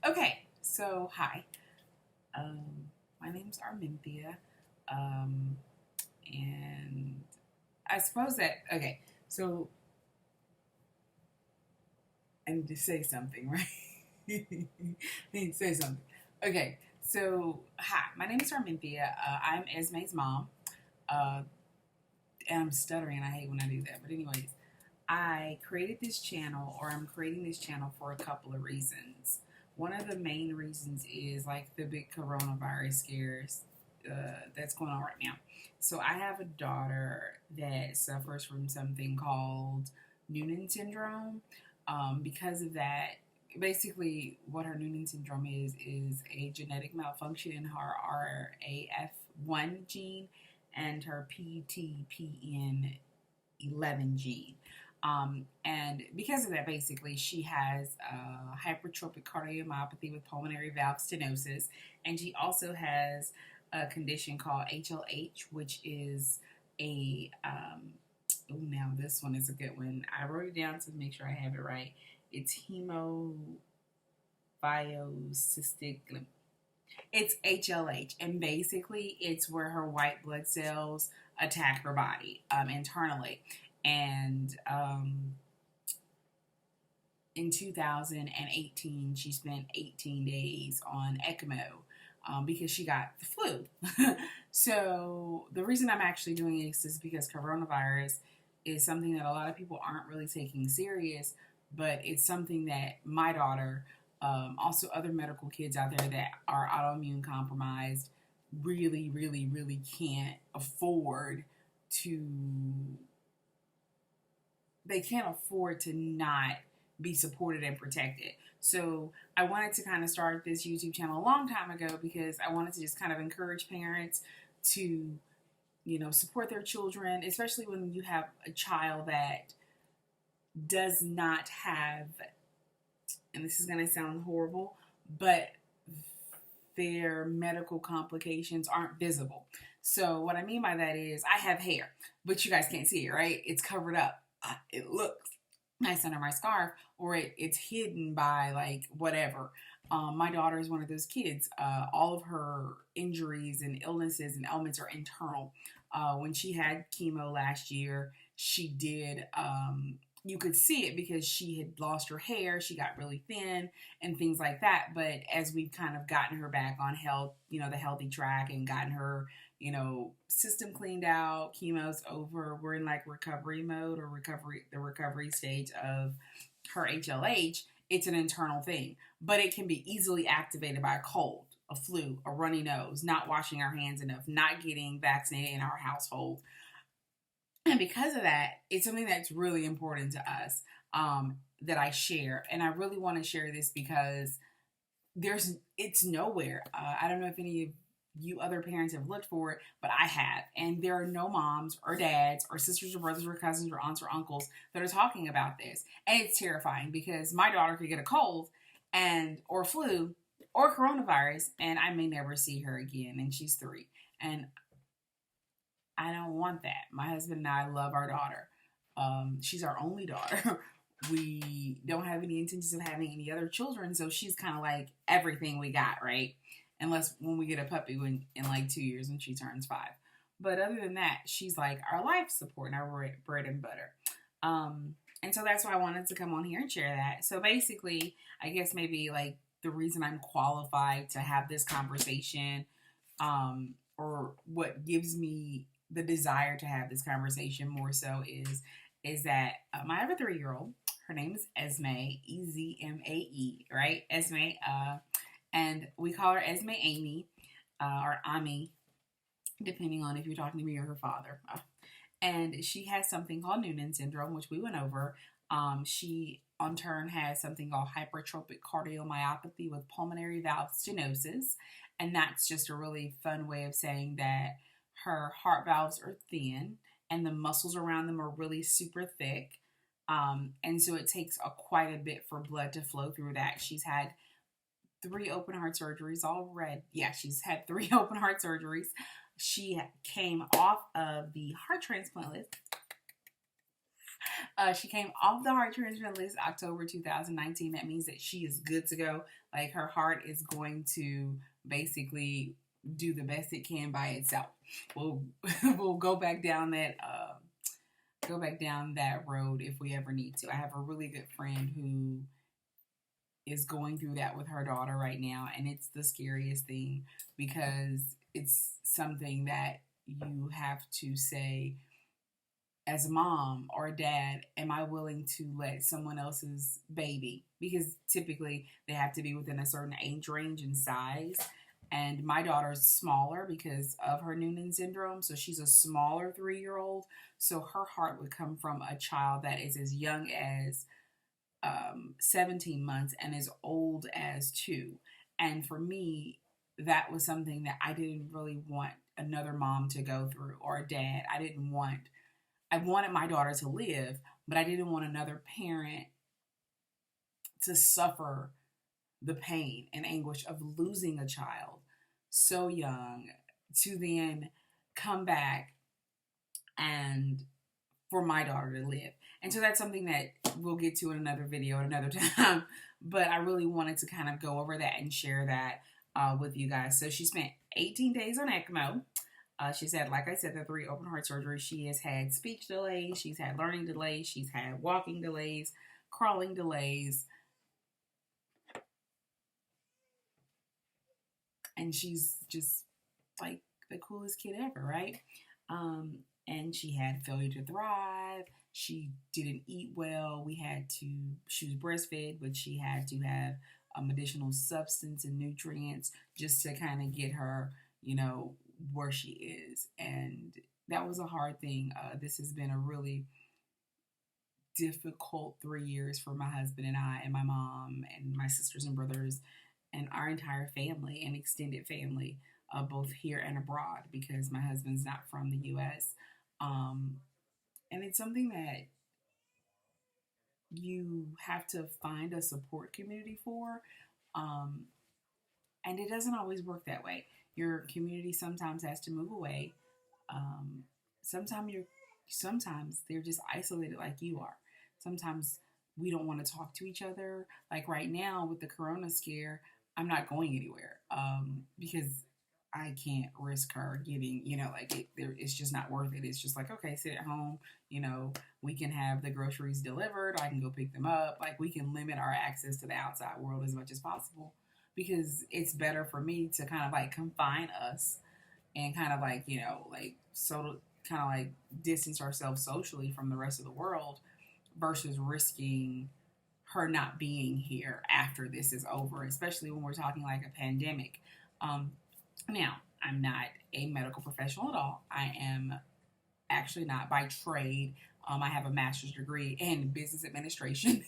Okay, so hi. My name's Arminthia. And I suppose that, okay, so I need to say something, right? I need to say something. Okay, so hi, my name is Arminthia. I'm Ezmae's mom. Uh, and I'm stuttering, and I hate when I do that. But, anyways, I created this channel, or I'm creating this channel for a couple of reasons. One of the main reasons is like the big coronavirus scares that's going on right now. So I have a daughter that suffers from something called Noonan syndrome. Because of that, basically, what her Noonan syndrome is a genetic malfunction in her RAF1 gene and her PTPN11 gene. And because of that, basically, she has hypertrophic cardiomyopathy with pulmonary valve stenosis, and she also has a condition called HLH, which is a oh, now this one is a good one. I wrote it down to make sure I have it right. It's hemophyocystic. It's HLH, and basically, it's where her white blood cells attack her body internally. And in 2018, she spent 18 days on ECMO because she got the flu. So the reason I'm actually doing this is because coronavirus is something that a lot of people aren't really taking serious, but it's something that my daughter, also other medical kids out there that are autoimmune compromised, really, really, really can't afford to. They can't afford to not be supported and protected. So I wanted to kind of start this YouTube channel a long time ago because I wanted to just kind of encourage parents to, support their children, especially when you have a child that does not have, and this is going to sound horrible, but their medical complications aren't visible. So what I mean by that is I have hair, but you guys can't see it, right? It's covered up. It looks nice under my scarf, or it's hidden by like whatever. My daughter is one of those kids. All of her injuries and illnesses and ailments are internal. When she had chemo last year, she did. You could see it because she had lost her hair. She got really thin and things like that. But as we've kind of gotten her back on health, the healthy track, and gotten her, system cleaned out, chemo's over, we're in like recovery mode, or the recovery stage of her HLH. It's an internal thing, but it can be easily activated by a cold, a flu, a runny nose, not washing our hands enough, not getting vaccinated in our household. And because of that, it's something that's really important to us, that I share. And I really want to share this because it's nowhere. I don't know if any of you other parents have looked for it, but I have. And there are no moms or dads or sisters or brothers or cousins or aunts or uncles that are talking about this. And it's terrifying because my daughter could get a cold or flu or coronavirus, and I may never see her again. And she's 3. And I don't want that. My husband and I love our daughter. She's our only daughter. We don't have any intentions of having any other children, so she's kind of like everything we got, right? Unless when we get a puppy in like 2 years when she turns 5. But other than that, she's like our life support and our bread and butter. And so that's why I wanted to come on here and share that. So basically, I guess maybe like the reason I'm qualified to have this conversation, or what gives me the desire to have this conversation more so is that I have a 3-year-old. Her name is Ezmae, Ezmae, right? Ezmae, and we call her Ezmae Amy, or Ami, depending on if you're talking to me or her father. And she has something called Noonan syndrome, which we went over. She, on turn, has something called hypertrophic cardiomyopathy with pulmonary valve stenosis. And that's just a really fun way of saying that her heart valves are thin and the muscles around them are really super thick. And so it takes quite a bit for blood to flow through that. She's had 3 open heart surgeries already. Yeah, she's had 3 open heart surgeries. She came off of the heart transplant list She came off the heart transplant list October 2019. That means that she is good to go. Like, her heart is going to basically do the best it can by itself. We'll go back down that road if we ever need to. I have a really good friend who is going through that with her daughter right now, and it's the scariest thing because it's something that you have to say, as a mom or a dad, am I willing to let someone else's baby, because typically they have to be within a certain age range and size. And my daughter's smaller because of her Noonan syndrome, so she's a smaller 3-year-old. So her heart would come from a child that is as young as 17 months and as old as 2. And for me, that was something that I didn't really want another mom to go through, or a dad. I wanted my daughter to live, but I didn't want another parent to suffer the pain and anguish of losing a child so young to then come back and for my daughter to live. And so that's something that we'll get to in another video at another time. But I really wanted to kind of go over that and share that with you guys. So she spent 18 days on ECMO. She's had, like I said, the 3 open heart surgeries. She has had speech delays. She's had learning delays. She's had walking delays, crawling delays. And she's just like the coolest kid ever, right? And she had failure to thrive. She didn't eat well. She was breastfed, but she had to have additional substance and nutrients just to kind of get her, where she is. And that was a hard thing. This has been a really difficult 3 years for my husband and I and my mom and my sisters and brothers and our entire family and extended family, both here and abroad, because my husband's not from the U.S. And it's something that you have to find a support community for. And it doesn't always work that way. Your community sometimes has to move away. Sometimes they're just isolated like you are. Sometimes we don't want to talk to each other. Like right now with the corona scare, I'm not going anywhere because I can't risk her getting, it's just not worth it. It's just like, okay, sit at home. We can have the groceries delivered. I can go pick them up. Like, we can limit our access to the outside world as much as possible, because it's better for me to kind of like confine us and kind of like, distance ourselves socially from the rest of the world versus risking her not being here after this is over, especially when we're talking like a pandemic. Now, I'm not a medical professional at all. I am actually not by trade. I have a master's degree in business administration.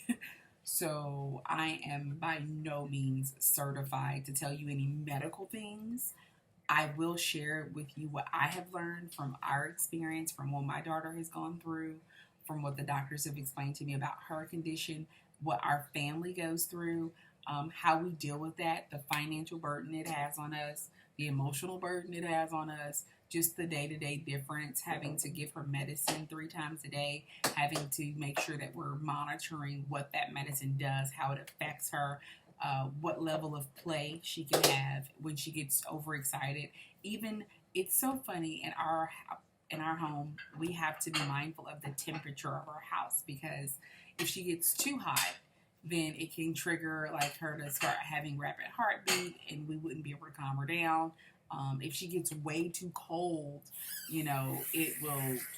So I am by no means certified to tell you any medical things. I will share with you what I have learned from our experience, from what my daughter has gone through, from what the doctors have explained to me about her condition, what our family goes through, how we deal with that, the financial burden it has on us, the emotional burden it has on us, just the day-to-day difference, having to give her medicine 3 times a day, having to make sure that we're monitoring what that medicine does, how it affects her, what level of play she can have when she gets overexcited. Even, it's so funny, in our home, we have to be mindful of the temperature of our house, because if she gets too hot, then it can trigger like her to start having rapid heartbeat, and we wouldn't be able to calm her down. If she gets way too cold,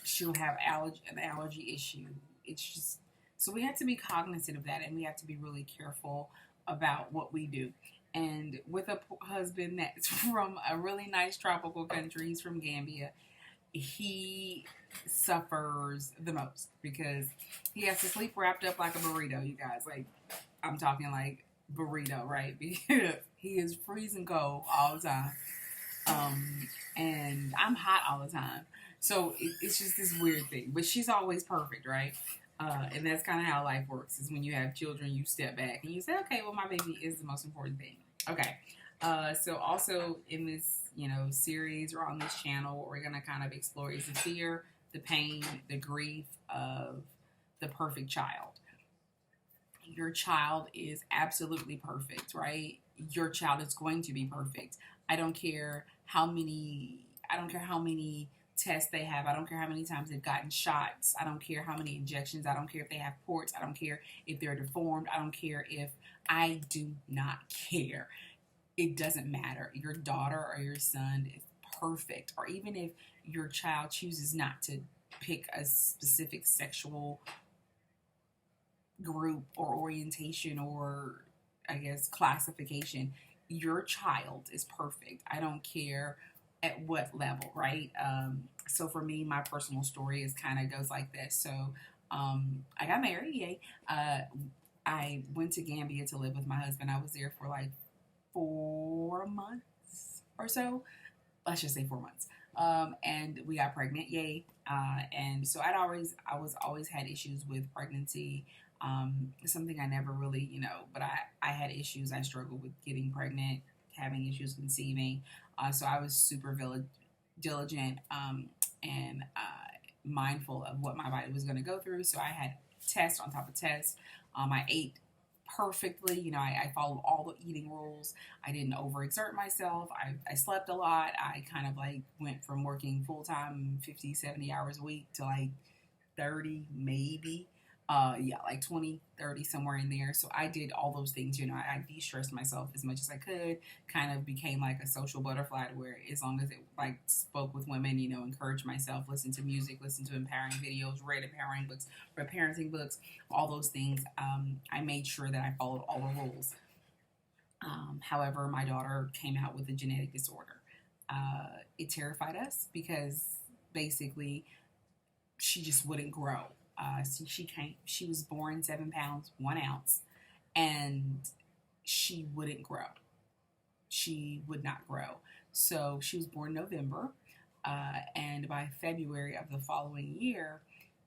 she'll have an allergy issue. It's just, so we have to be cognizant of that, and we have to be really careful about what we do. And with a husband that's from a really nice tropical country, he's from Gambia, he suffers the most because he has to sleep wrapped up like a burrito, you guys. Like, I'm talking like burrito, right? Because he is freezing cold all the time. And I'm hot all the time. So it's just this weird thing. But she's always perfect, right? And that's kind of how life works, is when you have children, you step back and you say, okay, well, my baby is the most important thing. Okay. So also in this, series or on this channel, what we're going to kind of explore is the fear, the pain, the grief of the perfect child. Your child is absolutely perfect, right? Your child is going to be perfect. I don't care how many tests they have. I don't care how many times they've gotten shots. I don't care how many injections. I don't care if they have ports. I don't care if they're deformed. I don't care if I do not care. It doesn't matter. Your daughter or your son is perfect. Or even if your child chooses not to pick a specific sexual group or orientation or, I guess, classification, your child is perfect. I don't care at what level, right? So for me, my personal story is kind of goes like this. So I got married, yay. I went to Gambia to live with my husband. I was there for like 4 months or so. Let's just say 4 months. And we got pregnant, yay. And so I was always had issues with pregnancy. Something I never really, but I had issues. I struggled with getting pregnant, having issues conceiving. So I was super diligent and mindful of what my body was going to go through. So I had tests on top of tests. I ate perfectly. I followed all the eating rules. I didn't overexert myself. I slept a lot. I kind of like went from working full time 50, 70 hours a week to like 30 maybe. Like 20, 30, somewhere in there. So I did all those things, I de-stressed myself as much as I could, kind of became like a social butterfly where as long as it like spoke with women, encouraged myself, listened to music, listened to empowering videos, read empowering books, read parenting books, all those things. I made sure that I followed all the rules. However, my daughter came out with a genetic disorder. It terrified us because basically she just wouldn't grow. So she was born 7 pounds, 1 ounce, and she wouldn't grow. She would not grow. So she was born November, and by February of the following year,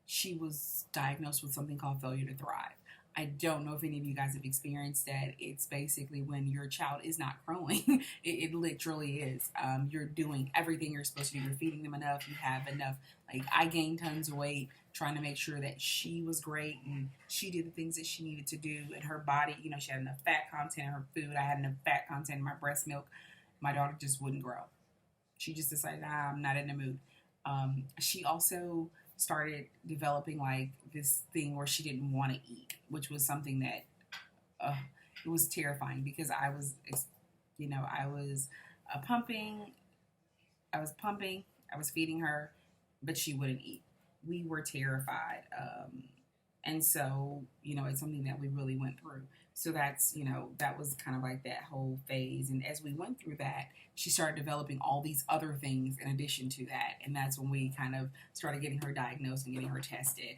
she was diagnosed with something called failure to thrive. I don't know if any of you guys have experienced that. It's basically when your child is not growing. It literally is. You're doing everything you're supposed to do. You're feeding them enough. You have enough. Like, I gained tons of weight trying to make sure that she was great and she did the things that she needed to do. And her body, she had enough fat content in her food. I had enough fat content in my breast milk. My daughter just wouldn't grow. She just decided, I'm not in the mood. She also started developing like this thing where she didn't want to eat, which was something that it was terrifying because I was pumping, I was feeding her, but she wouldn't eat. We were terrified. And so, it's something that we really went through. So that's, that was kind of like that whole phase. And as we went through that, she started developing all these other things in addition to that. And that's when we kind of started getting her diagnosed and getting her tested.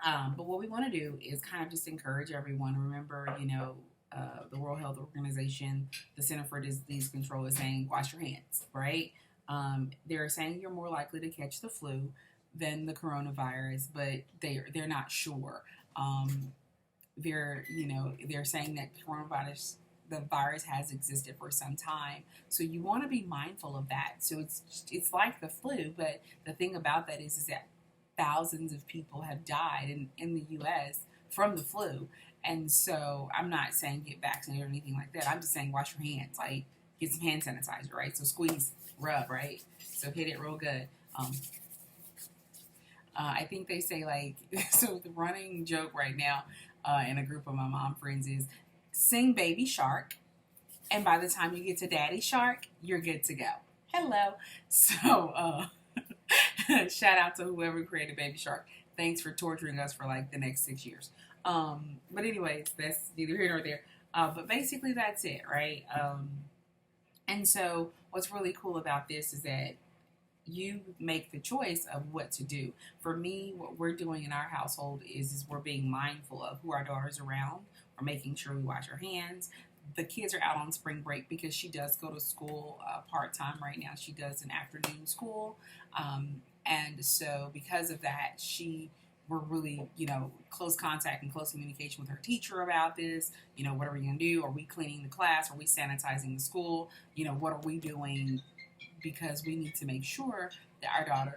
But what we want to do is kind of just encourage everyone. Remember, the World Health Organization, the Center for Disease Control is saying, wash your hands, right? They're saying you're more likely to catch the flu than the coronavirus, but they're not sure. They're saying that the virus has existed for some time. So you want to be mindful of that. So it's like the flu, but the thing about that is that thousands of people have died in the U.S. from the flu. And so I'm not saying get vaccinated or anything like that. I'm just saying wash your hands, like get some hand sanitizer, right? So squeeze, rub, right? So hit it real good. I think they say like, so the running joke right now in a group of my mom friends is sing Baby Shark, and by the time you get to Daddy Shark, you're good to go. Hello. So shout out to whoever created Baby Shark. Thanks for torturing us for like the next 6 years. But anyways, that's neither here nor there. But basically that's it, right? And so what's really cool about this is that you make the choice of what to do. For me, what we're doing in our household is we're being mindful of who our daughter's around. We're making sure we wash our hands. The kids are out on spring break because she does go to school part-time right now. She does an afternoon school. And so because of that, we're really, close contact and close communication with her teacher about this. What are we going to do? Are we cleaning the class? Are we sanitizing the school? What are we doing? Because we need to make sure that our daughter